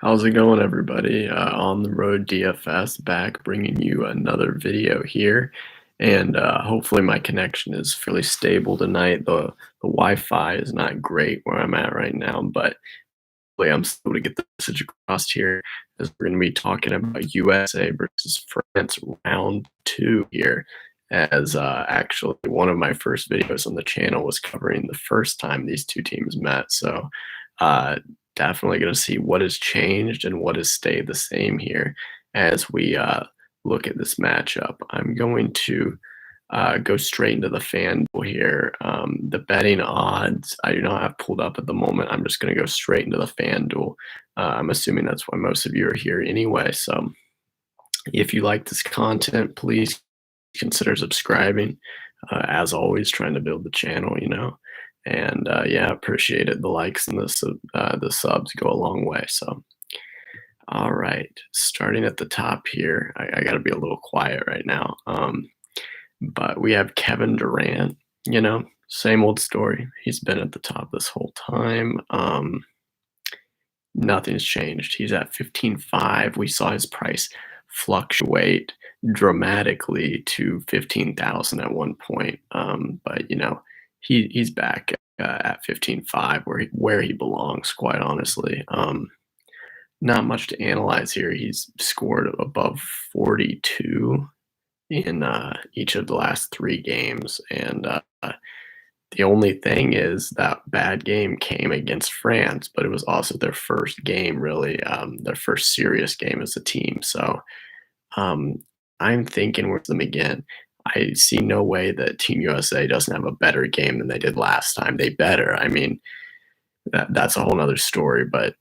How's it going, everybody? On the road DFS back, bringing you another video here, and hopefully my connection is fairly stable tonight. The Wi-Fi is not great where I'm at right now, but hopefully I'm still able to get the message across here as we're going to be talking about USA versus France round two here. As actually one of my first videos on the channel was covering the first time these two teams met, so. Uh, Definitely going to see what has changed and what has stayed the same here as we look at this matchup. I'm going to go straight into the Fanduel here. The betting odds I do not have pulled up at the moment. I'm just going to go straight into the Fanduel. I'm assuming that's why most of you are here anyway. So if you like this content, please consider subscribing. As always, trying to build the channel. And yeah, appreciate it. The likes and the subs go a long way. So, all right, starting at the top here, I got to be a little quiet right now. But we have Kevin Durant. Same old story. He's been at the top this whole time. Nothing's changed. He's at 15.5. We saw his price fluctuate dramatically to 15,000 at one point. But he's back at 15.5 where he belongs, quite honestly. Not much to analyze here. He's scored above 42 in each of the last three games, and the only thing is that bad game came against France, but it was also their first game, really, their first serious game as a team. So I'm thinking with them again. I see no way that Team USA doesn't have a better game than they did last time. They better. I mean, that's a whole nother story, but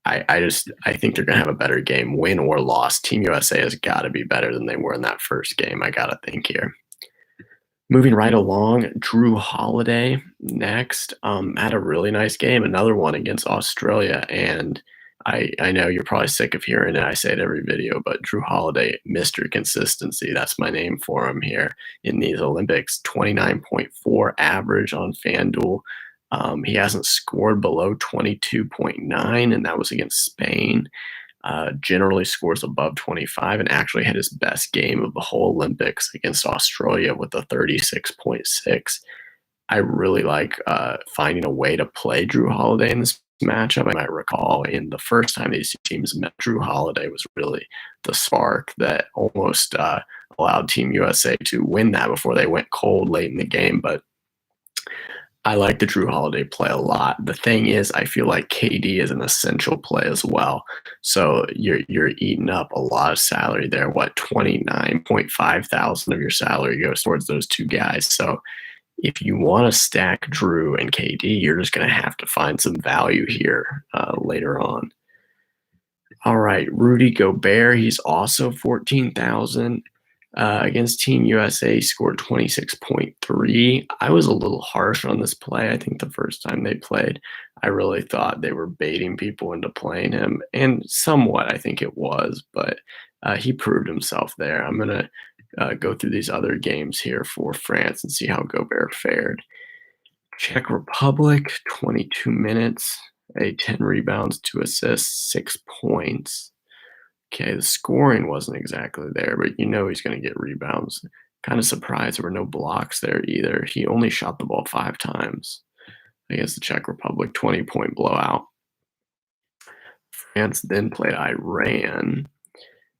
I think they're gonna have a better game, win or loss. Team USA has got to be better than they were in that first game. I gotta think here. Moving right along, Drew Holiday next. Had a really nice game, another one against Australia, and I know you're probably sick of hearing it. I say it every video, but Drew Holiday, Mr. Consistency. That's my name for him here in these Olympics. 29.4 average on FanDuel. He hasn't scored below 22.9, and that was against Spain. Generally scores above 25 and actually had his best game of the whole Olympics against Australia with a 36.6. I really like finding a way to play Drew Holiday in this matchup. I might recall in the first time these teams met, Drew Holiday was really the spark that almost allowed Team USA to win that before they went cold late in the game. But I like the Drew Holiday play a lot. The thing is, I feel like KD is an essential play as well. So you're eating up a lot of salary there. What, 29.5 thousand of your salary goes towards those two guys. So if you want to stack Drew and KD, you're just going to have to find some value here later on. All right, Rudy Gobert, he's also 14,000. Against Team USA, scored 26.3. I was a little harsh on this play. I think the first time they played, I really thought they were baiting people into playing him, and somewhat I think it was, but he proved himself there. I'm going to go through these other games here for France and see how Gobert fared. Czech Republic, 22 minutes, 10 rebounds, 2 assists, 6 points. Okay, the scoring wasn't exactly there, but he's going to get rebounds. Kind of surprised there were no blocks there either. He only shot the ball 5 times against the Czech Republic, 20-point blowout. France then played Iran,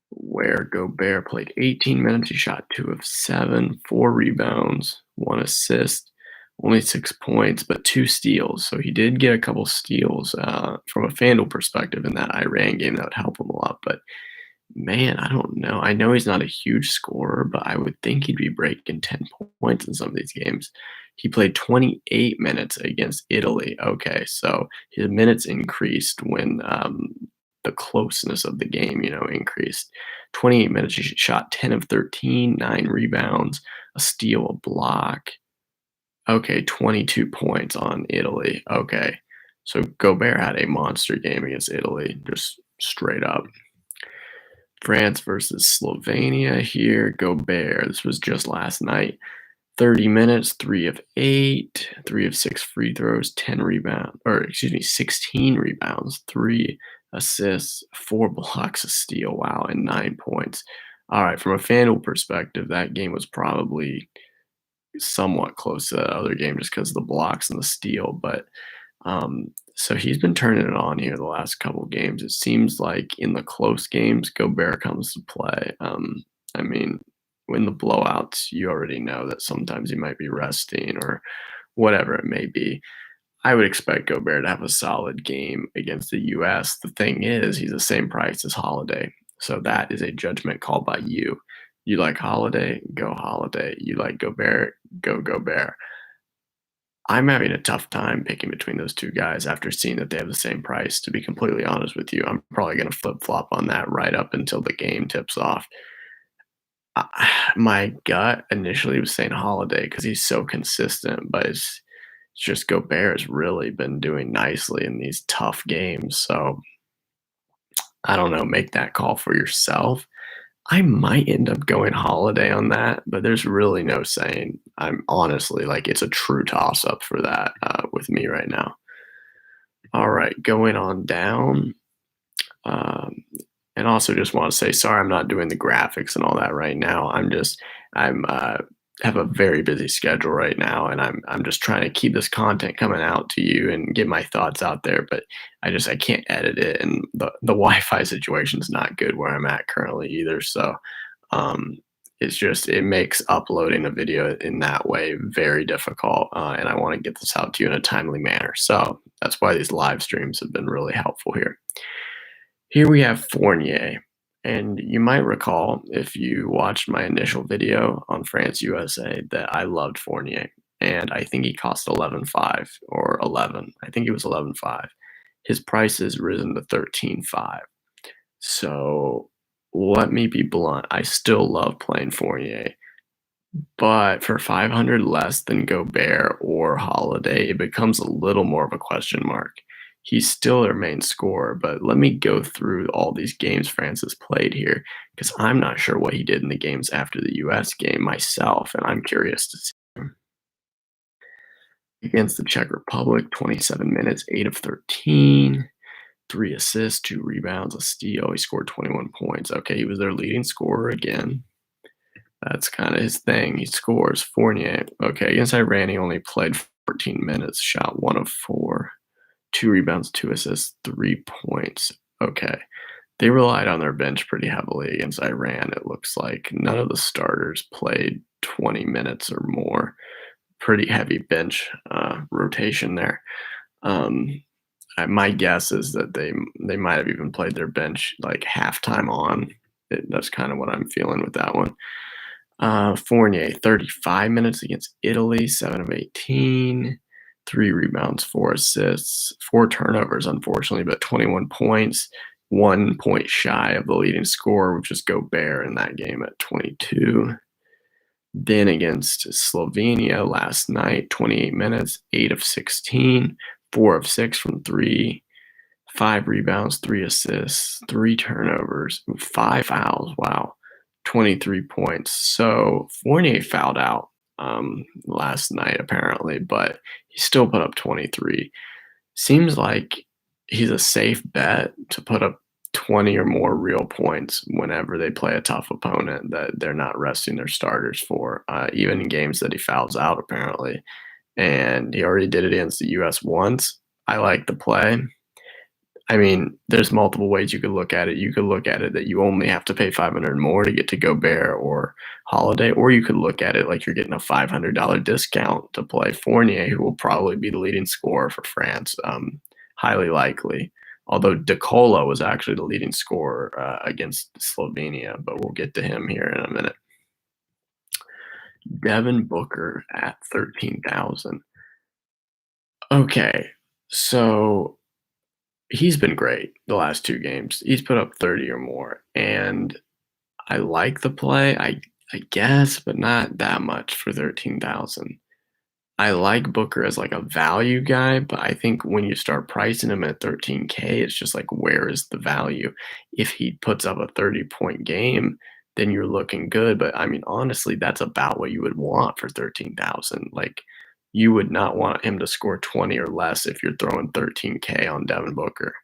where Gobert played 18 minutes. He shot 2 of 7, 4 rebounds, 1 assist, only 6 points, but 2 steals. So he did get a couple steals from a FanDuel perspective in that Iran game. That would help him a lot. But man, I don't know. I know he's not a huge scorer, but I would think he'd be breaking 10 points in some of these games. He played 28 minutes against Italy. Okay, so his minutes increased when the closeness of the game, increased. 28 minutes, he shot 10 of 13, 9 rebounds, a steal, a block. Okay, 22 points on Italy. Okay, so Gobert had a monster game against Italy, just straight up. France versus Slovenia here. Gobert, this was just last night. 30 minutes, 3 of 8, 3 of 6 free throws, 16 rebounds, 3 assists, 4 blocks, a steal, wow, and 9 points. Alright, from a FanDuel perspective, that game was probably somewhat close to that other game just because of the blocks and the steal, but, so he's been turning it on here the last couple games. It seems like in the close games, Gobert comes to play. I mean, in the blowouts, you already know that sometimes he might be resting or whatever it may be. I would expect Gobert to have a solid game against the US. The thing is, he's the same price as Holiday. So that is a judgment call by you. You like Holiday, go Holiday. You like Gobert, go Gobert. I'm having a tough time picking between those two guys after seeing that they have the same price, to be completely honest with you. I'm probably gonna flip-flop on that right up until the game tips off. My gut initially was saying Holiday because he's so consistent, but it's just Gobert has really been doing nicely in these tough games, so I don't know, make that call for yourself. I might end up going Holiday on that, but there's really no saying. I'm honestly like, it's a true toss-up for that, with me right now. Alright, going on down, um, and also just wanna say sorry I'm not doing the graphics and all that right now. I'm have a very busy schedule right now, and I'm just trying to keep this content coming out to you and get my thoughts out there, but I can't edit it, and the Wi-Fi situation is not good where I'm at currently either, so, um, it's just it makes uploading a video in that way very difficult, and I wanna get this out to you in a timely manner, so that's why these live streams have been really helpful here. Here we have Fournier, and you might recall if you watched my initial video on France USA that I loved Fournier, and I think he cost 11.5 or 11. I think it was 11.5. His price has risen to 13.5. So let me be blunt. I still love playing Fournier, but for 500 less than Gobert or Holiday, it becomes a little more of a question mark. He's still their main scorer, but let me go through all these games Francis played here because I'm not sure what he did in the games after the US game myself, and I'm curious to see him. Against the Czech Republic, 27 minutes, 8 of 13, 3 assists, 2 rebounds, a steal. He scored 21 points. Okay, he was their leading scorer again. That's kind of his thing. He scores. Fournier. Okay, against Iran, he only played 14 minutes, shot 1 of 4, 2 rebounds, 2 assists, 3 points. Okay. They relied on their bench pretty heavily against Iran, it looks like. None of the starters played 20 minutes or more. Pretty heavy bench rotation there. Um, my guess is that they might have even played their bench like halftime on. That's kind of what I'm feeling with that one. Fournier, 35 minutes against Italy, 7 of 18, 3 rebounds, 4 assists, 4 turnovers, unfortunately, but 21 points, 1 point shy of the leading scorer, which is Gobert in that game at 22. Then against Slovenia last night, 28 minutes, 8 of 16, 4 of 6 from 3, 5 rebounds, 3 assists, 3 turnovers, 5 fouls. Wow. 23 points. So Fournier fouled out last night, apparently, but he still put up 23. Seems like he's a safe bet to put up 20 or more real points whenever they play a tough opponent that they're not resting their starters for, even in games that he fouls out, apparently. And he already did it against the US once. I like the play. I mean, there's multiple ways you could look at it. You could look at it that you only have to pay 500 more to get to Gobert or Holiday, or you could look at it like you're getting a $500 discount to play Fournier, who will probably be the leading scorer for France, highly likely. Although De Colo was actually the leading scorer against Slovenia, but we'll get to him here in a minute. Devin Booker at 13,000. Okay, so he's been great the last 2 games. He's put up 30 or more, and I like the play, I guess, but not that much for 13,000. I like Booker as, like, a value guy, but I think when you start pricing him at 13K, it's just like, where is the value? If he puts up a 30-point game, then you're looking good, but, I mean, honestly, that's about what you would want for 13,000. Like, you would not want him to score 20 or less if you're throwing 13K on Devin Booker.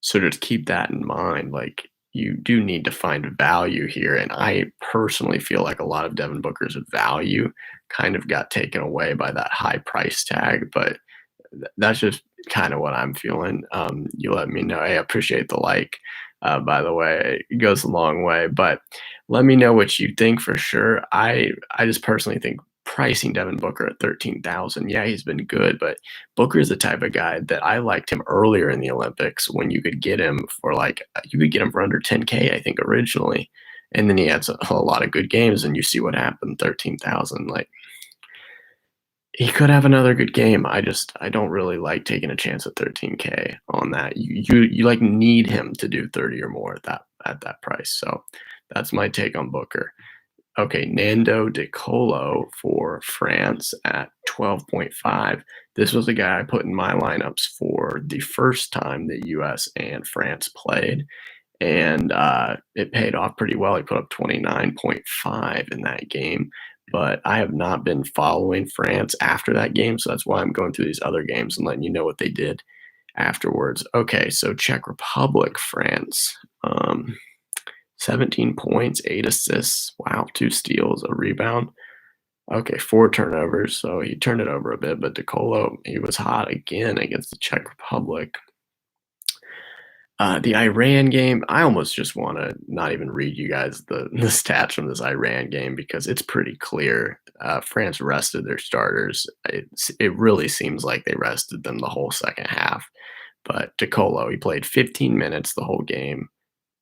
So just keep that in mind. Like, you do need to find value here. And I personally feel like a lot of Devin Booker's value kind of got taken away by that high price tag. But that's just kind of what I'm feeling. You let me know. Hey, I appreciate the like, by the way. It goes a long way. But let me know what you think for sure. I just personally think pricing Devin Booker at 13,000. Yeah, he's been good, but Booker is the type of guy that I liked him earlier in the Olympics when you could get him for like you could get him for under 10K, I think originally. And then he had a lot of good games, and you see what happened, 13,000. Like, he could have another good game. I don't really like taking a chance at 13K on that. You like need him to do 30 or more at that price. So that's my take on Booker. Okay, Nando De Colo for France at 12.5. This was the guy I put in my lineups for the first time the US and France played, and it paid off pretty well. He put up 29.5 in that game, but I have not been following France after that game, so that's why I'm going through these other games and letting you know what they did afterwards. Okay, so Czech Republic, France. 17 points, 8 assists. Wow, 2 steals, a rebound. Okay, 4 turnovers, so he turned it over a bit, but De Colo, he was hot again against the Czech Republic. The Iran game, I almost just want to not even read you guys the stats from this Iran game because it's pretty clear. France rested their starters. It really seems like they rested them the whole second half. But De Colo, he played 15 minutes the whole game.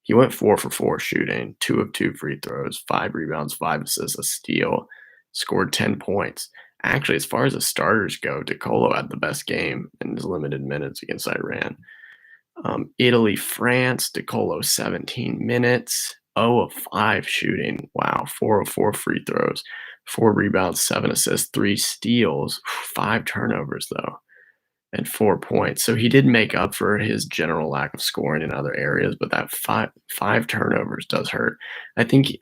He went 4 for 4 shooting, 2 of 2 free throws, 5 rebounds, 5 assists, a steal, scored 10 points. Actually, as far as the starters go, De Colo had the best game in his limited minutes against Iran. Italy, France, De Colo 17 minutes, 0 of 5 shooting. Wow, 4 of 4 free throws, 4 rebounds, 7 assists, 3 steals, 5 turnovers though, and 4 points. So he did make up for his general lack of scoring in other areas, but that five turnovers does hurt. I think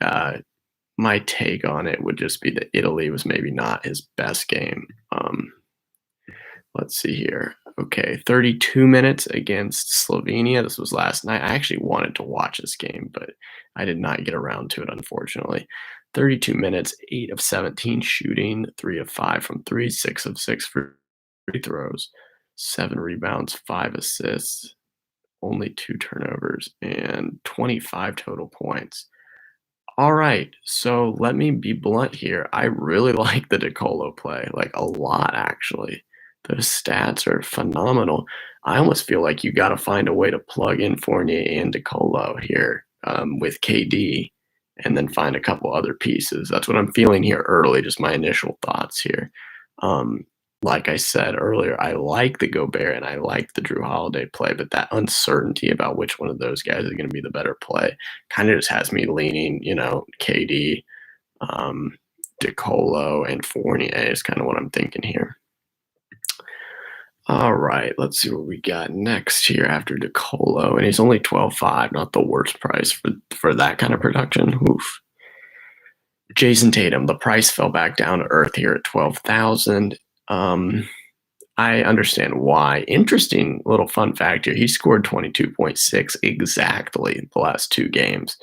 my take on it would just be that Italy was maybe not his best game. Let's see here. Okay, 32 minutes against Slovenia. This was last night. I actually wanted to watch this game, but I did not get around to it, unfortunately. 32 minutes, 8 of 17 shooting, 3 of 5 from 3, 6 of 6 free throws, 7 rebounds, 5 assists, only 2 turnovers, and 25 total points. All right, so let me be blunt here. I really like the De Colo play, like a lot actually. Those stats are phenomenal. I almost feel like you got to find a way to plug in Fournier and De Colo here with KD, and then find a couple other pieces. That's what I'm feeling here early. Just my initial thoughts here. Um, like I said earlier, I like the Gobert and I like the Drew Holiday play, but that uncertainty about which one of those guys is going to be the better play kind of just has me leaning, KD, um, De Colo, and Fournier is kind of what I'm thinking here. All right, let's see what we got next here after De Colo, and he's only 12.5, not the worst price for that kind of production. Oof. Jason Tatum, the price fell back down to earth here at 12,000. I understand why. Interesting little fun fact here. He scored 22.6 exactly the last 2 games.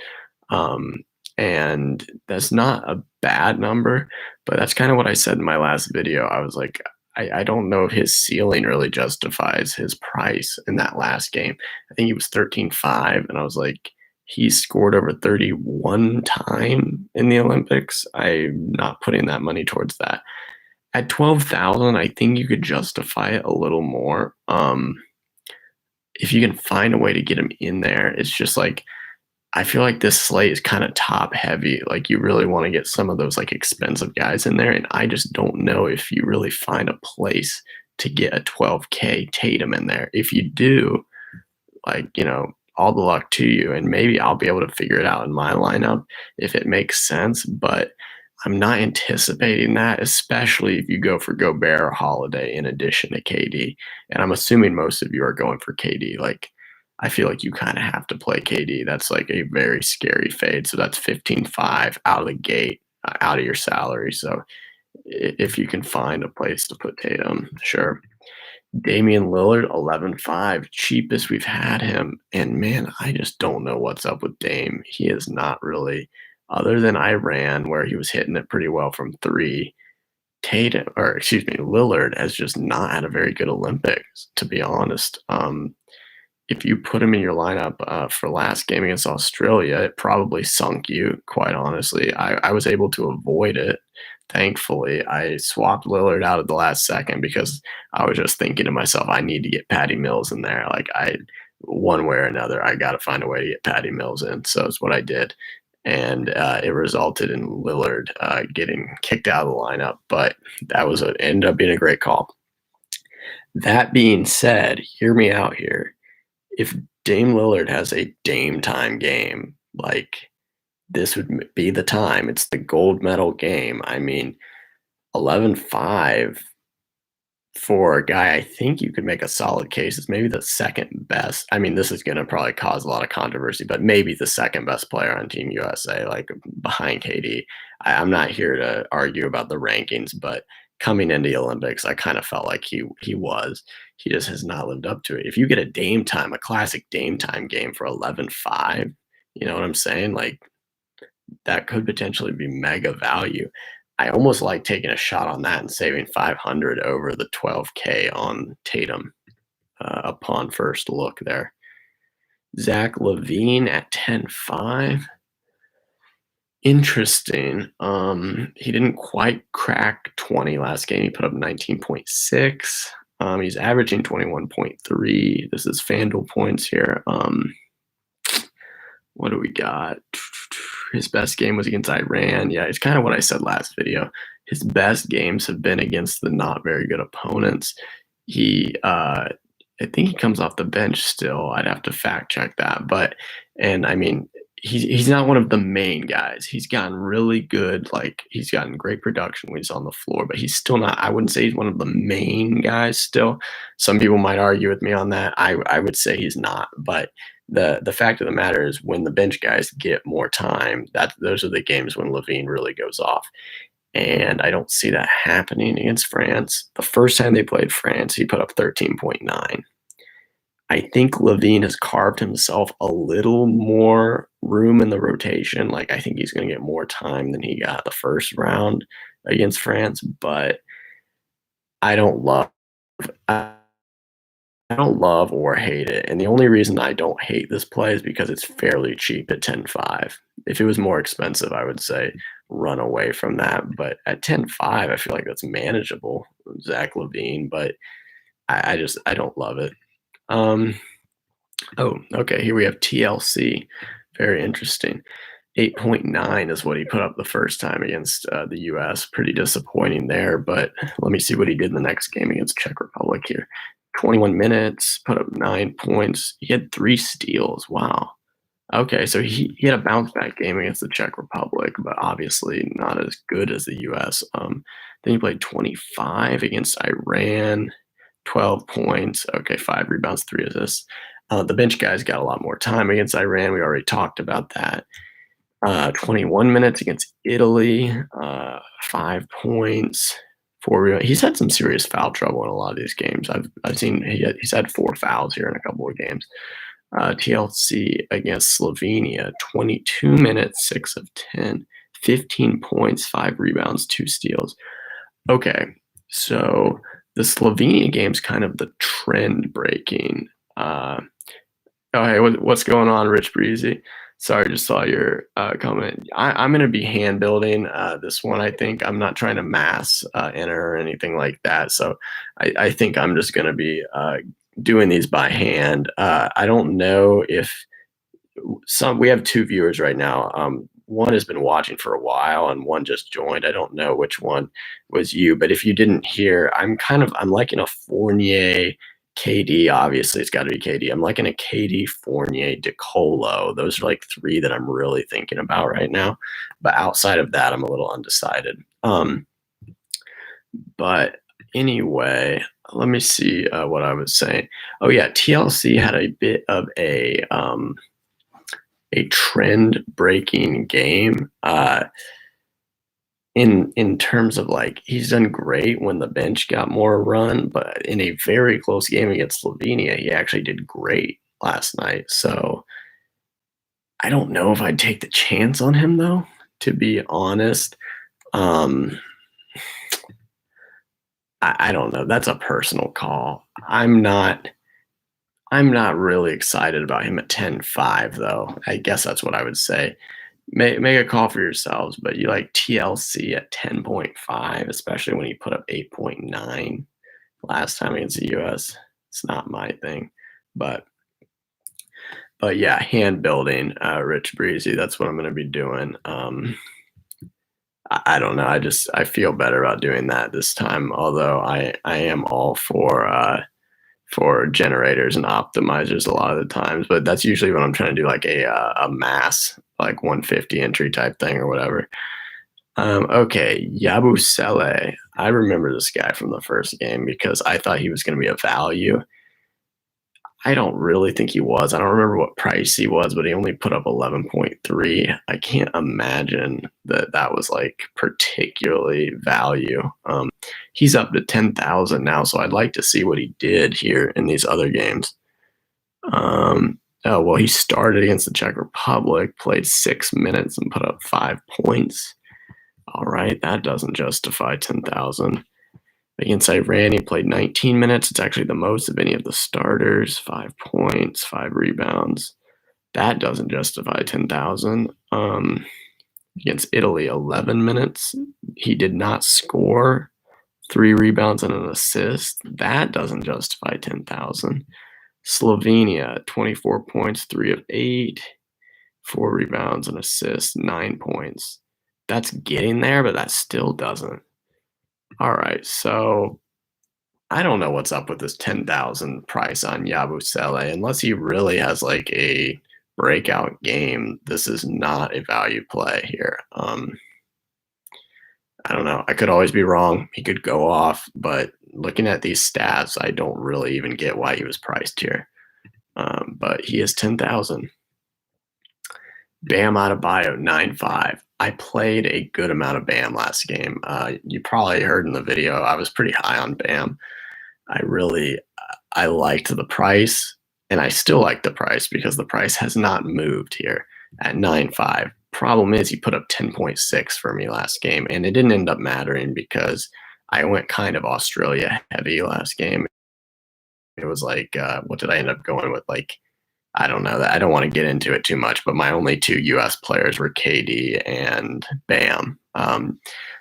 And that's not a bad number, but that's kind of what I said in my last video. I was like, I don't know if his ceiling really justifies his price in that last game. I think he was 13.5, and I was like, he scored over 31 time in the Olympics. I'm not putting that money towards that. At 12,000, I think you could justify it a little more. If you can find a way to get him in there, it's just like I feel like this slate is kind of top heavy. Like you really want to get some of those like expensive guys in there, and I just don't know if you really find a place to get a 12K Tatum in there. If you do, like, all the luck to you, and maybe I'll be able to figure it out in my lineup if it makes sense, but I'm not anticipating that, especially if you go for Gobert or Holiday in addition to KD. And I'm assuming most of you are going for KD. Like, I feel like you kind of have to play KD. That's like a very scary fade. So that's 15.5 out of the gate, out of your salary. So if you can find a place to put Tatum, sure. Damien Lillard, 11.5, cheapest we've had him. And man, I just don't know what's up with Dame. He is not really, other than Iran, where he was hitting it pretty well from three. Tatum, or excuse me, Lillard has just not had a very good Olympics, to be honest. If you put him in your lineup for last game against Australia, it probably sunk you, quite honestly. I was able to avoid it. Thankfully, I swapped Lillard out at the last second because I was just thinking to myself, I need to get Patty Mills in there. Like, one way or another, I got to find a way to get Patty Mills in. So it's what I did. And it resulted in Lillard getting kicked out of the lineup. But that ended up being a great call. That being said, hear me out here. If Dame Lillard has a Dame time game, like, this would be the time. It's the gold medal game. I mean, 11.5 for a guy, I think you could make a solid case. It's maybe the second best. I mean, this is going to probably cause a lot of controversy, but maybe the second best player on Team USA, like behind KD. I'm not here to argue about the rankings, but coming into the Olympics, I kind of felt like he was. He just has not lived up to it. If you get a classic Dame time game for 11.5, you know what I'm saying? Like, that could potentially be mega value. I almost like taking a shot on that and saving 500 over the 12K on Tatum upon first look there. Zach Levine at 10.5. Interesting. He didn't quite crack 20 last game. He put up 19.6. He's averaging 21.3. This is Fanduel points here. What do we got? His best game was against Iran. Yeah, it's kind of what I said last video. His best games have been against the not very good opponents. I think he comes off the bench still. I'd have to fact check that. And I mean, he's not one of the main guys. He's gotten really good. Like, he's gotten great production when he's on the floor, but he's still not, I wouldn't say he's one of the main guys still. Some people might argue with me on that. I would say he's not, but the fact of the matter is, when the bench guys get more time, those are the games when Levine really goes off. And I don't see that happening against France. The first time they played France, he put up 13.9. I think Levine has carved himself a little more room in the rotation. Like, I think he's going to get more time than he got the first round against France, but I don't love or hate it. And the only reason I don't hate this play is because it's fairly cheap at 10.5. If it was more expensive, I would say run away from that. But at 10.5, I feel like that's manageable, Zach Levine, but I don't love it. Oh, okay. Here we have TLC. Very interesting. 8.9 is what he put up the first time against the U.S. Pretty disappointing there, but let me see what he did in the next game against Czech Republic here. 21 minutes, put up 9 points. He had 3 steals. Wow. Okay, so he had a bounce back game against the Czech Republic, but obviously not as good as the U.S. Then he played 25 against Iran, 12 points. Okay, 5 rebounds, 3 assists. The bench guys got a lot more time against Iran. We already talked about that. 21 minutes against Italy, 5 points, 4 rebounds. He's had some serious foul trouble in a lot of these games. I've seen he's had 4 fouls here in a couple of games. TLC against Slovenia, 22 minutes, 6 of 10, 15 points, 5 rebounds, 2 steals. Okay, so the Slovenia game's kind of the trend breaking. Oh, hey, what's going on, Rich Breezy? Sorry, just saw your comment. I'm going to be hand building this one. I think I'm not trying to mass enter or anything like that. So I think I'm just going to be doing these by hand. I don't know if we have 2 viewers right now. One has been watching for a while and one just joined. I don't know which one was you, but if you didn't hear, I'm liking a Fournier KD. Obviously it's got to be KD. I'm liking a KD, Fournier, De Colo. Those are like 3 that I'm really thinking about right now. But outside of that, I'm a little undecided. But anyway, let me see what I was saying. Oh yeah, TLC had a bit of a trend breaking game. in terms of like he's done great when the bench got more run, but in a very close game against Slovenia, he actually did great last night. So I don't know if I'd take the chance on him though, to be honest. Um, I don't know. That's a personal call. I'm not really excited about him at 10-5 though. I guess that's what I would say. Make a call for yourselves, but you like TLC at 10.5, especially when he put up 8.9 last time against the US. It's not my thing. But yeah, hand building, Rich Breezy. That's what I'm going to be doing. I don't know. I feel better about doing that this time. Although I am all for generators and optimizers a lot of the times, but that's usually when I'm trying to do like a mass like 150 entry type thing or whatever. Okay, Yabusele. I remember this guy from the first game because I thought he was going to be a value. I don't really think he was. I don't remember what price he was, but he only put up 11.3. I can't imagine that that was like particularly value. He's up to 10,000 now, so I'd like to see what he did here in these other games. Oh, well, he started against the Czech Republic, played 6 minutes and put up 5 points. All right, that doesn't justify 10,000. Against Iran, he played 19 minutes. It's actually the most of any of the starters. 5 points, 5 rebounds. That doesn't justify 10,000. Against Italy, 11 minutes. He did not score. 3 rebounds and an assist. That doesn't justify 10,000. Slovenia, 24 points, 3 of 8. 4 rebounds and assists, 9 points. That's getting there, but that still doesn't. All right, so I don't know what's up with this 10,000 price on Yabusele. Unless he really has like a breakout game, this is not a value play here. I don't know. I could always be wrong. He could go off, but looking at these stats, I don't really even get why he was priced here. But he is 10,000. Bam Adebayo, 9.5. I played a good amount of Bam last game. You probably heard in the video, I was pretty high on Bam. I liked the price, and I still like the price because the price has not moved here at 9.5. Problem is he put up 10.6 for me last game, and it didn't end up mattering because I went kind of Australia heavy last game. It was like, what did I end up going with? Like, I don't know that. I don't want to get into it too much, but my only 2 US players were KD and Bam.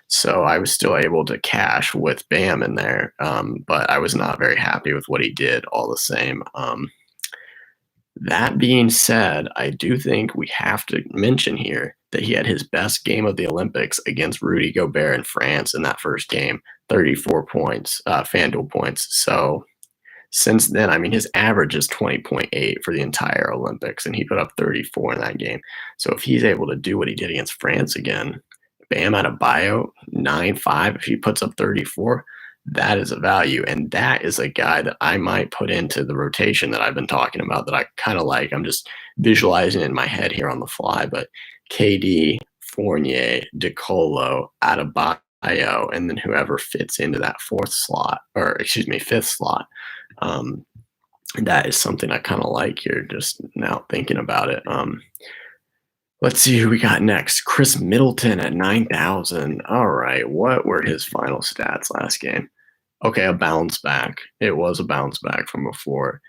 So I was still able to cash with Bam in there, but I was not very happy with what he did all the same. That being said, I do think we have to mention here that he had his best game of the Olympics against Rudy Gobert in France in that first game, 34 points, Fanduel points. So since then, I mean, his average is 20.8 for the entire Olympics, and he put up 34 in that game. So if he's able to do what he did against France again, Bam Adebayo, 9.5, if he puts up 34, that is a value. And that is a guy that I might put into the rotation that I've been talking about that I kind of like. I'm just visualizing it in my head here on the fly. But KD, Fournier, De Colo, Adebayo, and then whoever fits into that fifth slot. That is something I kind of like here, just now thinking about it. Let's see who we got next. Chris Middleton at 9,000. All right, what were his final stats last game? Okay, a bounce back. It was a bounce back from before.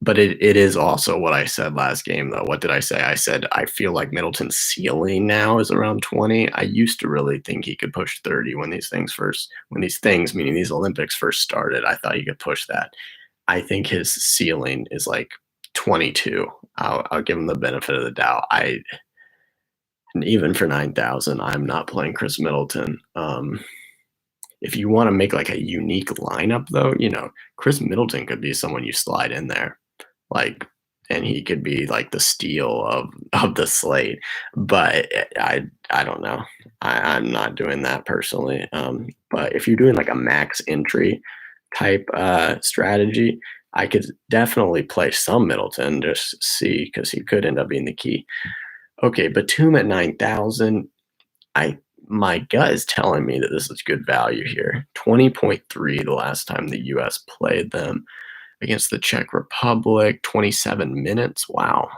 But it is also what I said last game, though. What did I say? I said I feel like Middleton's ceiling now is around 20. I used to really think he could push 30 when these things, meaning these Olympics first started. I thought he could push that. I think his ceiling is like 22. I'll give him the benefit of the doubt. And even for 9,000, I'm not playing Chris Middleton. If you want to make like a unique lineup, though, Chris Middleton could be someone you slide in there, like, and he could be like the steal of the slate. But I don't know. I'm not doing that personally. But if you're doing like a max entry type strategy, I could definitely play some Middleton, just see, because he could end up being the key. Okay, Batum at 9,000. my gut is telling me that this is good value here. 20.3 the last time the US played them against the Czech Republic, 27 minutes. Wow.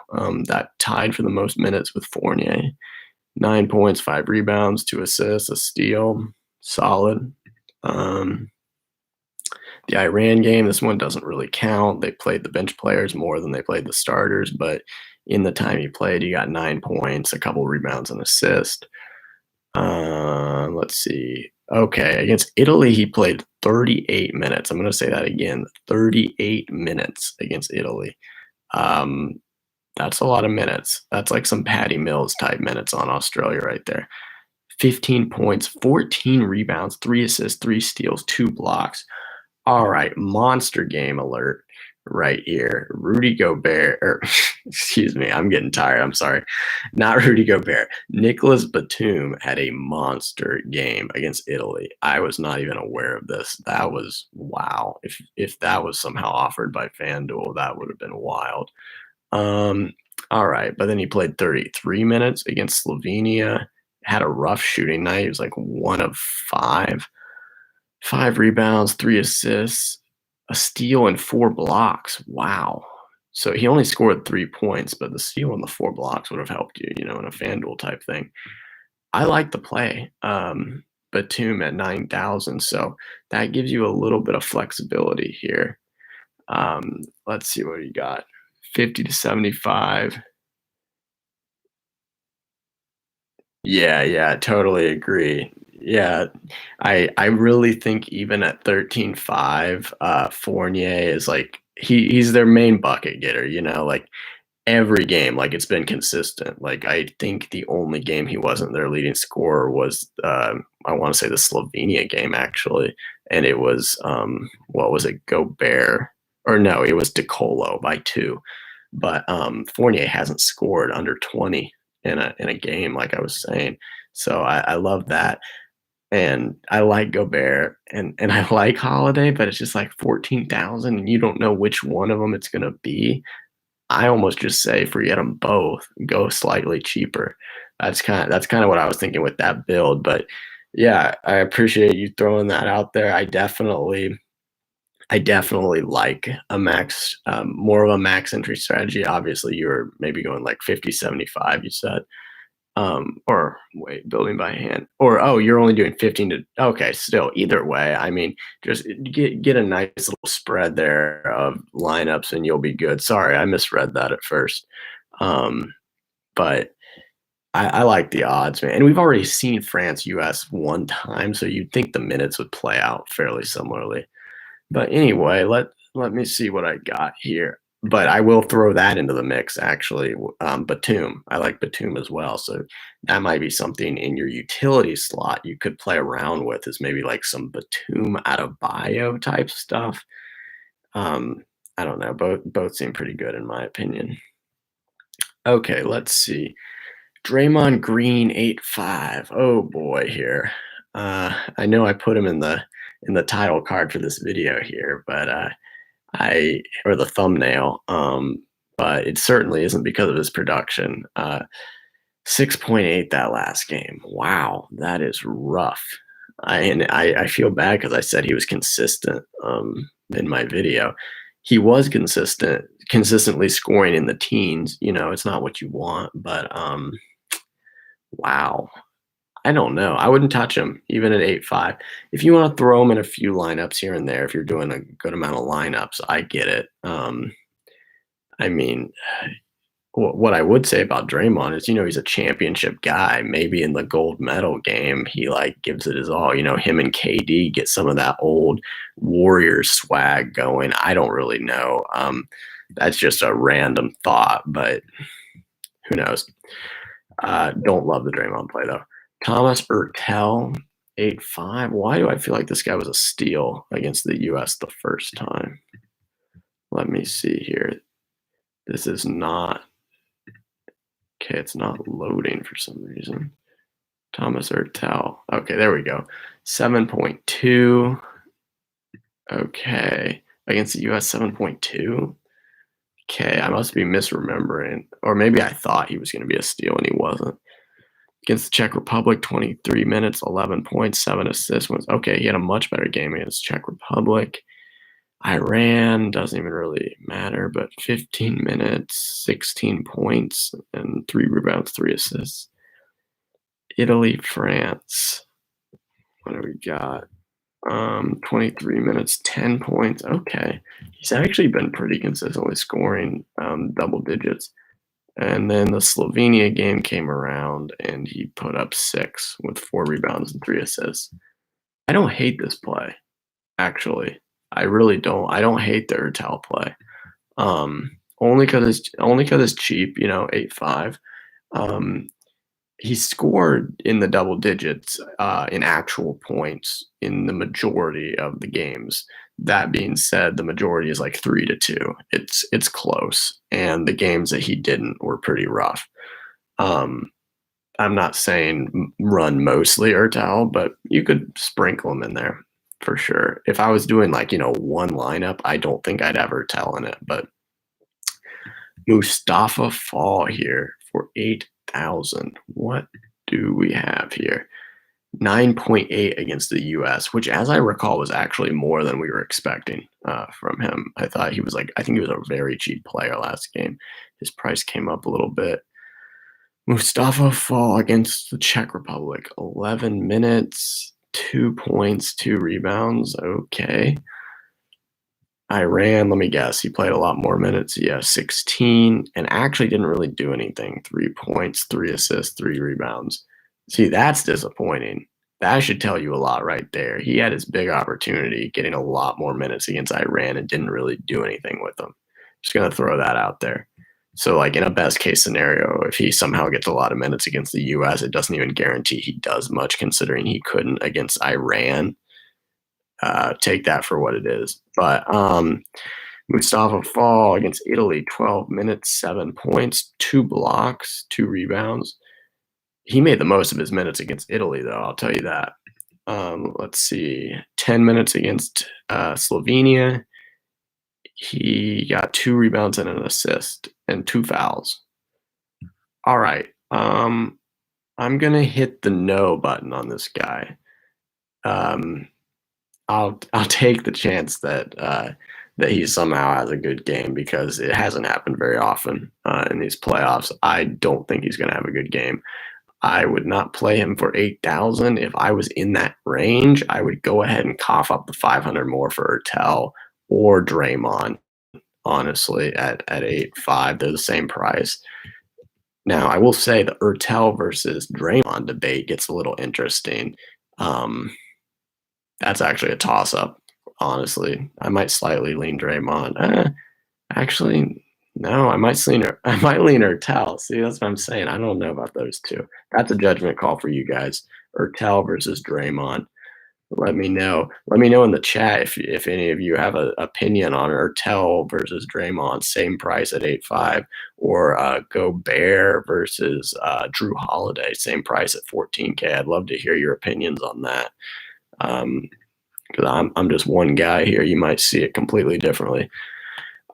That tied for the most minutes with Fournier. 9 points, 5 rebounds, 2 assists, a steal. Solid. The Iran game, this one doesn't really count. They played the bench players more than they played the starters, but in the time he played, he got 9 points, a couple rebounds, and assist. Let's see. Okay, against Italy, he played 38 minutes. I'm going to say that again, 38 minutes against Italy. That's a lot of minutes. That's like some Patty Mills type minutes on Australia right there. 15 points, 14 rebounds, 3 assists, 3 steals, 2 blocks. All right, monster game alert right here. Rudy Gobert, or excuse me, I'm getting tired. I'm sorry. Not Rudy Gobert. Nicholas Batum had a monster game against Italy. I was not even aware of this. That was wow. If that was somehow offered by Fanduel, that would have been wild. All right, but then he played 33 minutes against Slovenia. Had a rough shooting night. He was like 1 of 5. 5 rebounds, 3 assists, a steal, and 4 blocks. Wow. So he only scored 3 points, but the steal and the 4 blocks would have helped you, in a FanDuel type thing. I like the play. Batum at 9,000, so that gives you a little bit of flexibility here. Let's see what you got. 50 to 75. Yeah, totally agree. Yeah, I really think even at 13.5, Fournier is like he's their main bucket getter, like every game, like it's been consistent. Like I think the only game he wasn't their leading scorer was I want to say the Slovenia game actually, and it was what was it, Gobert, or no, it was De Colo by 2. But Fournier hasn't scored under 20 in a game, like I was saying. So I love that. And I like Gobert and I like Holiday, but it's just like 14,000 and you don't know which one of them it's going to be. I almost just say forget them both, go slightly cheaper. That's kind of what I was thinking with that build. But yeah, I appreciate you throwing that out there. I definitely like a max, more of a max entry strategy. Obviously, you were maybe going like 50, 75, you said. Or wait, building by hand, or you're only doing 15 to, okay, still either way, I mean, just get a nice little spread there of lineups and you'll be good. Sorry, I misread that at first. But I like the odds, man. And we've already seen France US one time, so you'd think the minutes would play out fairly similarly. But anyway, let me see what I got here. But I will throw that into the mix, actually. Batum. I like Batum as well. So that might be something in your utility slot you could play around with, is maybe like some Batum out of bio type stuff. I don't know. Both seem pretty good in my opinion. Okay, let's see. Draymond Green 8.5. Oh boy, here. I know I put him in the title card for this video here, but or the thumbnail, but it certainly isn't because of his production. 6.8 that last game. Wow, that is rough. I feel bad because I said he was consistent in my video. He was consistently scoring in the teens. It's not what you want, but wow. I don't know. I wouldn't touch him even at 8.5. If you want to throw him in a few lineups here and there, if you're doing a good amount of lineups, I get it. I mean, what I would say about Draymond is, he's a championship guy. Maybe in the gold medal game, he like gives it his all. Him and KD get some of that old Warriors swag going. I don't really know. That's just a random thought, but who knows? Don't love the Draymond play though. Thomas Ertel, 8.5. Why do I feel like this guy was a steal against the US the first time? Let me see here. This is not, okay, it's not loading for some reason. Thomas Ertel. Okay, there we go. 7.2. Okay, against the US, 7.2. Okay, I must be misremembering. Or maybe I thought he was going to be a steal and he wasn't. Against the Czech Republic, 23 minutes, 11 points, 7 assists. Okay, he had a much better game against Czech Republic. Iran doesn't even really matter, but 15 minutes, 16 points, and 3 rebounds, 3 assists. Italy, France. What do we got? 23 minutes, 10 points. Okay. He's actually been pretty consistently scoring double digits. And then the Slovenia game came around and he put up 6 with 4 rebounds and 3 assists. I don't hate this play, actually. I really don't. I don't hate the Ertel play. Only because it's cheap, 8.5. He scored in the double digits in actual points in the majority of the games. That being said, the majority is like 3-2. It's close, and the games that he didn't were pretty rough. I'm not saying run mostly Ertel, but you could sprinkle him in there for sure. If I was doing one lineup, I don't think I'd ever tell in it. But Mustafa Fall here for 8,000. What do we have here? 9.8 against the U.S., which, as I recall, was actually more than we were expecting from him. I think he was a very cheap player last game. His price came up a little bit. Mustafa Fall against the Czech Republic, 11 minutes, 2 points, 2 rebounds. Okay. Iran, let me guess, he played a lot more minutes. Yeah, 16, and actually didn't really do anything. 3 points, 3 assists, 3 rebounds. See, that's disappointing. That should tell you a lot right there. He had his big opportunity getting a lot more minutes against Iran and didn't really do anything with them. Just going to throw that out there. So, in a best case scenario, if he somehow gets a lot of minutes against the U.S., it doesn't even guarantee he does much, considering he couldn't against Iran. Take that for what it is. But Mustafa Fall against Italy, 12 minutes, 7 points, 2 blocks, 2 rebounds. He made the most of his minutes against Italy, though, I'll tell you that. Let's see, 10 minutes against Slovenia. He got 2 rebounds and an assist and 2 fouls. All right. I'm going to hit the no button on this guy. I'll take the chance that he somehow has a good game, because it hasn't happened very often in these playoffs. I don't think he's going to have a good game. I would not play him for 8,000. If I was in that range, I would go ahead and cough up the 500 more for Ertel or Draymond. Honestly, at 8.5, they're the same price. Now, I will say the Ertel versus Draymond debate gets a little interesting. That's actually a toss-up, honestly. I might slightly lean Draymond. Actually, no, I might lean Ertel. See, that's what I'm saying. I don't know about those two. That's a judgment call for you guys. Ertel versus Draymond. Let me know. Let me know in the chat if any of you have an opinion on Ertel versus Draymond, same price at 8.5, or Gobert versus Drew Holiday, same price at 14K. I'd love to hear your opinions on that. Because I'm just one guy here. You might see it completely differently.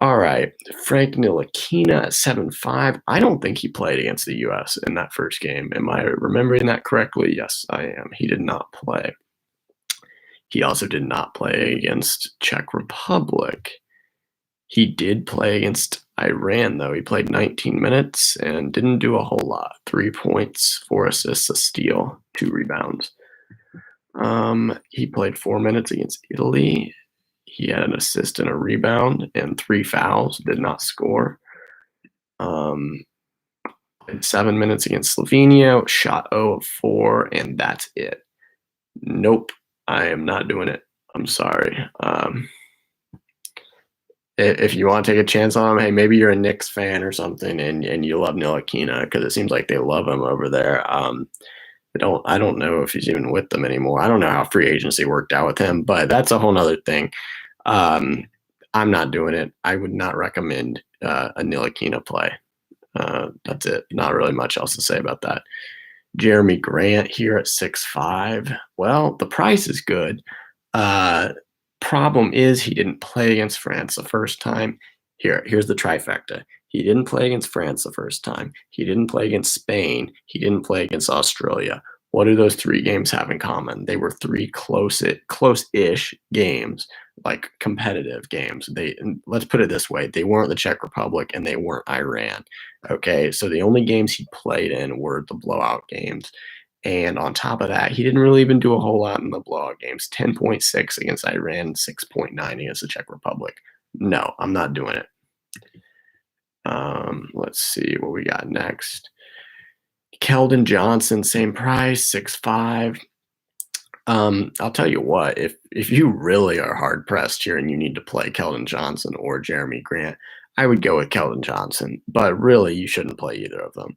All right, Frank Ntilikina at 7.5. I don't think he played against the U.S. in that first game. Am I remembering that correctly? Yes, I am. He did not play. He also did not play against Czech Republic. He did play against Iran, though. He played 19 minutes and didn't do a whole lot. 3 points, 4 assists, a steal, 2 rebounds. He played 4 minutes against Italy. He had an assist and a rebound and 3 fouls, did not score. Played 7 minutes against Slovenia, shot 0 of 4, and that's it. Nope, I am not doing it. I'm sorry. If you want to take a chance on him, hey, maybe you're a Knicks fan or something and you love Ntilikina, because it seems like they love him over there. I don't know if he's even with them anymore. I don't know how free agency worked out with him, but that's a whole nother thing. I'm not doing it. I would not recommend a Ntilikina play. That's it. Not really much else to say about that. Jeremy Grant here at 6.5. Well, the price is good. Problem is he didn't play against France the first time. Here's the trifecta. He didn't play against France the first time. He didn't play against Spain. He didn't play against Australia. What do those 3 games have in common? They were 3 close-ish games, like competitive games. Let's put it this way, they weren't the Czech Republic and they weren't Iran. Okay, so the only games he played in were the blowout games. And on top of that, he didn't really even do a whole lot in the blowout games. 10.6 against Iran, 6.9 against the Czech Republic. No, I'm not doing it. Let's see what we got next. Kelden Johnson, same price, 6'5". I'll tell you what, if you really are hard pressed here and you need to play Kelden Johnson or Jeremy Grant, I would go with Kelden Johnson, but really you shouldn't play either of them.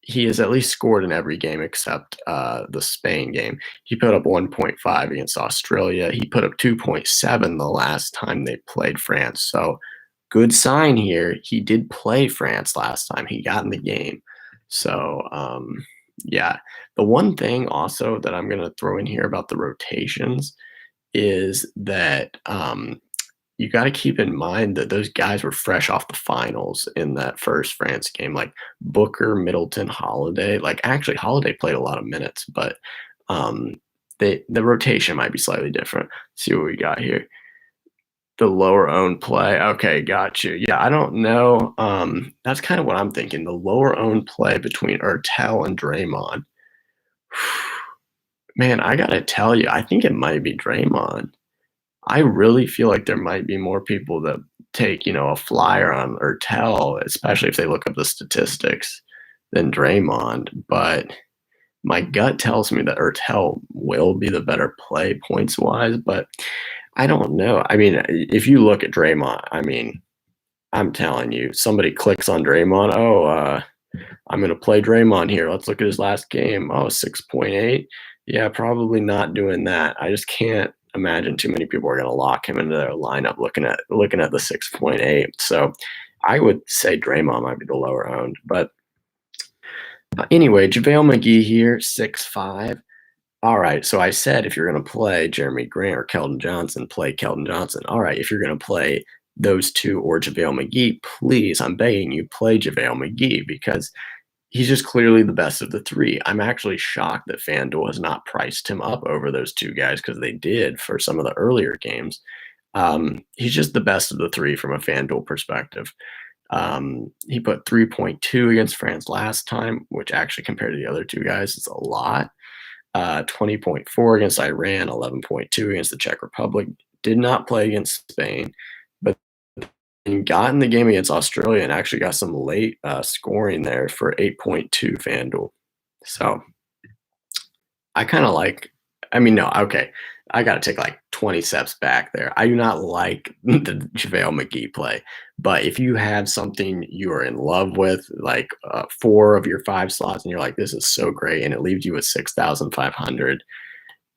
He has at least scored in every game except the Spain game. He put up 1.5 against Australia. He put up 2.7 the last time they played France. So good sign here. He did play France last time. He got in the game. So, yeah. The one thing also that I'm going to throw in here about the rotations is that you got to keep in mind that those guys were fresh off the finals in that first France game, like Booker, Middleton, Holiday. Like actually, Holiday played a lot of minutes, but the rotation might be slightly different. Let's see what we got here. The lower owned play. Okay, got you. Yeah, I don't know. That's kind of what I'm thinking. The lower owned play between Ertel and Draymond. Man, I gotta tell you, I think it might be Draymond. I really feel like there might be more people that take, a flyer on Ertel, especially if they look up the statistics, than Draymond. But my gut tells me that Ertel will be the better play points wise, but I don't know. I mean, if you look at Draymond, I mean, I'm telling you, somebody clicks on Draymond. Oh, I'm going to play Draymond here. Let's look at his last game. Oh, 6.8. Yeah, probably not doing that. I just can't imagine too many people are going to lock him into their lineup looking at the 6.8. So I would say Draymond might be the lower owned. But anyway, JaVale McGee here, 6'5". All right, so I said if you're going to play Jeremy Grant or Kelden Johnson, play Kelden Johnson. All right, if you're going to play those two or JaVale McGee, please, I'm begging you, play JaVale McGee because he's just clearly the best of the 3. I'm actually shocked that Fanduel has not priced him up over those 2 guys because they did for some of the earlier games. He's just the best of the 3 from a Fanduel perspective. He put 3.2 against France last time, which actually compared to the other 2 guys is a lot. 20.4 against Iran, 11.2 against the Czech Republic. Did not play against Spain, but got in the game against Australia and actually got some late scoring there for 8.2 Fanduel. So I kind of like, no, okay. I got to take like 20 steps back there. I do not like the JaVale McGee play, but if you have something you are in love with, like 4 of your 5 slots, and you're like, this is so great, and it leaves you with 6,500,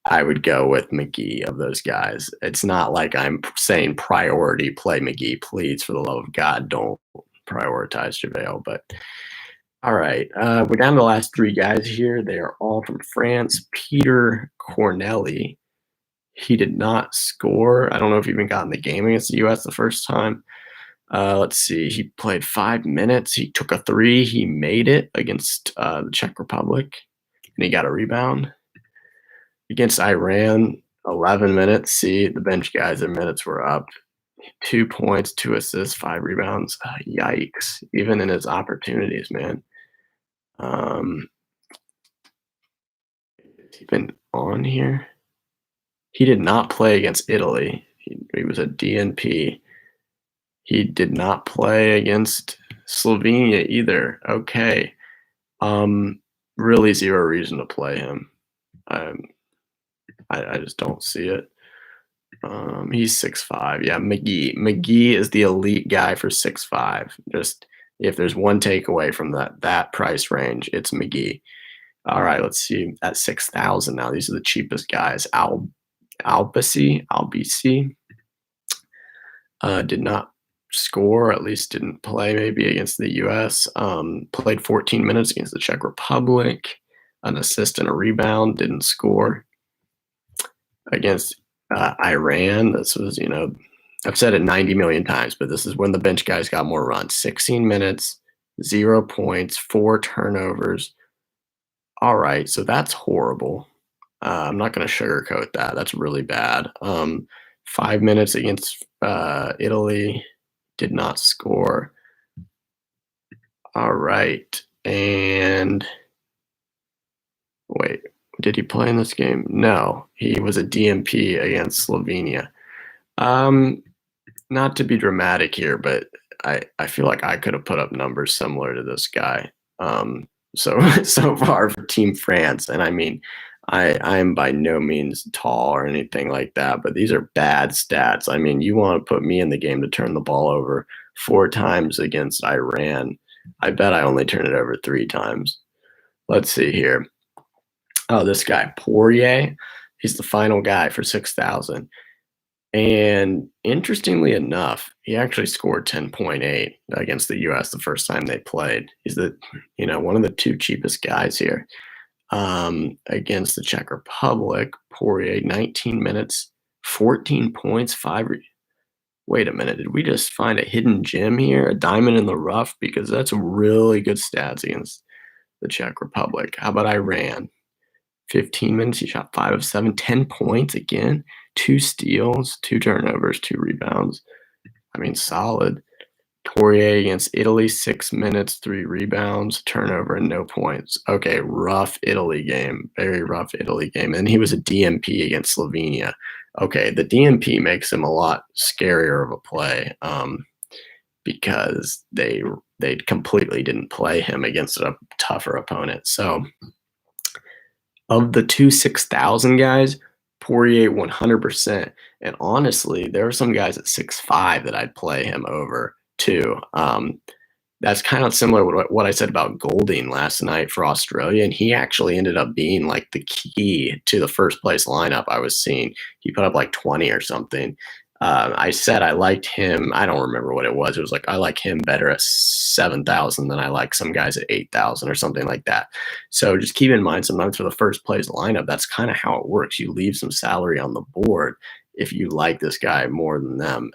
I would go with McGee of those guys. It's not like I'm saying priority play McGee. Please, for the love of God, don't prioritize JaVale. But all right, we're down to the last 3 guys here. They are all from France. Peter Cornelli. He did not score. I don't know if he even got in the game against the U.S. the first time. Let's see. He played 5 minutes. He took a 3. He made it against the Czech Republic, and he got a rebound. Against Iran, 11 minutes. See, the bench guys, their minutes were up. 2 points, 2 assists, 5 rebounds. Yikes. Even in his opportunities, man. Has he been on here? He did not play against Italy. He was a DNP. He did not play against Slovenia either. Okay. Really zero reason to play him. I just don't see it. He's 6'5". Yeah, McGee. McGee is the elite guy for 6'5". Just if there's one takeaway from that price range, it's McGee. All right, let's see. At 6,000 now, these are the cheapest guys. Albisi did not score, at least didn't play maybe against the U.S. Played 14 minutes against the Czech Republic, an assist and a rebound, didn't score. Against Iran, this was, I've said it 90 million times, but this is when the bench guys got more runs. 16 minutes, 0 points, 4 turnovers. All right, so that's horrible. I'm not going to sugarcoat that. That's really bad. 5 minutes against Italy, did not score. All right, and wait, did he play in this game? No, he was a DMP against Slovenia. Not to be dramatic here, but I feel like I could have put up numbers similar to this guy. So so far for Team France, and I mean, I am by no means tall or anything like that, but these are bad stats. I mean, you want to put me in the game to turn the ball over 4 times against Iran. I bet I only turned it over 3 times. Let's see here. Oh, this guy, Poirier, he's the final guy for 6,000. And interestingly enough, he actually scored 10.8 against the US the first time they played. He's one of the 2 cheapest guys here. Against the Czech Republic, Poirier, 19 minutes, 14 points, 5. Wait a minute, did we just find a hidden gem here? A diamond in the rough? Because that's really good stats against the Czech Republic. How about Iran? 15 minutes, he shot 5 of 7, 10 points again, 2 steals, 2 turnovers, 2 rebounds. I mean, solid. Poirier against Italy, 6 minutes, 3 rebounds, turnover, and no points. Okay, rough Italy game, very rough Italy game. And he was a DMP against Slovenia. Okay, the DMP makes him a lot scarier of a play because they completely didn't play him against a tougher opponent. So of the 2 6,000 guys, Poirier 100%. And honestly, there are some guys at 6'5" that I'd play him over too. That's kind of similar to what I said about Golding last night for Australia, and he actually ended up being like the key to the first place lineup I was seeing. He put up like 20 or something. I said I liked him. I don't remember what it was. It was like I like him better at 7,000 than I like some guys at 8,000 or something like that. So just keep in mind, sometimes for the first place lineup, that's kind of how it works. You leave some salary on the board if you like this guy more than them.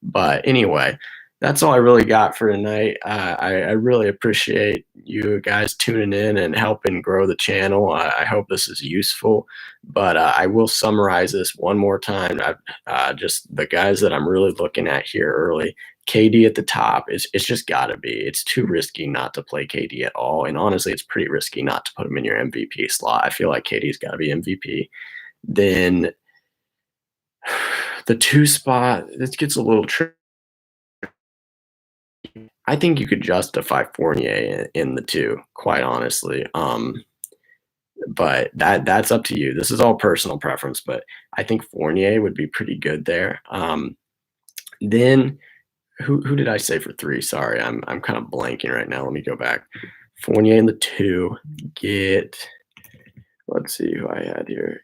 But anyway, that's all I really got for tonight. I really appreciate you guys tuning in and helping grow the channel. I hope this is useful, but I will summarize this one more time. Just the guys that I'm really looking at here early. KD at the top, it's just got to be. It's too risky not to play KD at all, and honestly, it's pretty risky not to put him in your MVP slot. I feel like KD's got to be MVP. Then the 2 spot, this gets a little tricky. I think you could justify Fournier in the 2, quite honestly. But that's up to you. This is all personal preference, but I think Fournier would be pretty good there. Then who did I say for 3? Sorry, I'm kind of blanking right now. Let me go back. Fournier in the 2. Let's see who I had here.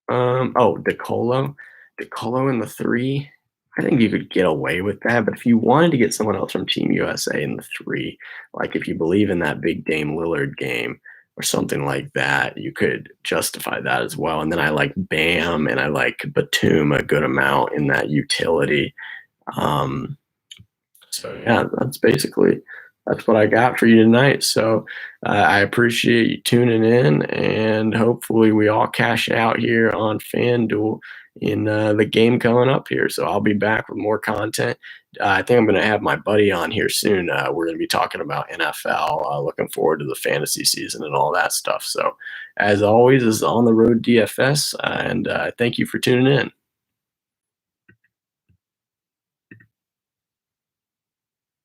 De Colo. De Colo in the 3. I think you could get away with that, but if you wanted to get someone else from Team USA in the 3, like if you believe in that big Dame Lillard game or something like that, you could justify that as well. And then I like Bam and I like Batum a good amount in that utility. So yeah, that's what I got for you tonight. So I appreciate you tuning in, and hopefully we all cash out here on FanDuel in the game coming up here. So I'll be back with more content. I think I'm going to have my buddy on here soon. We're going to be talking about NFL. Looking forward to the fantasy season and all that stuff. So as always, this is On the Road DFS, and thank you for tuning in.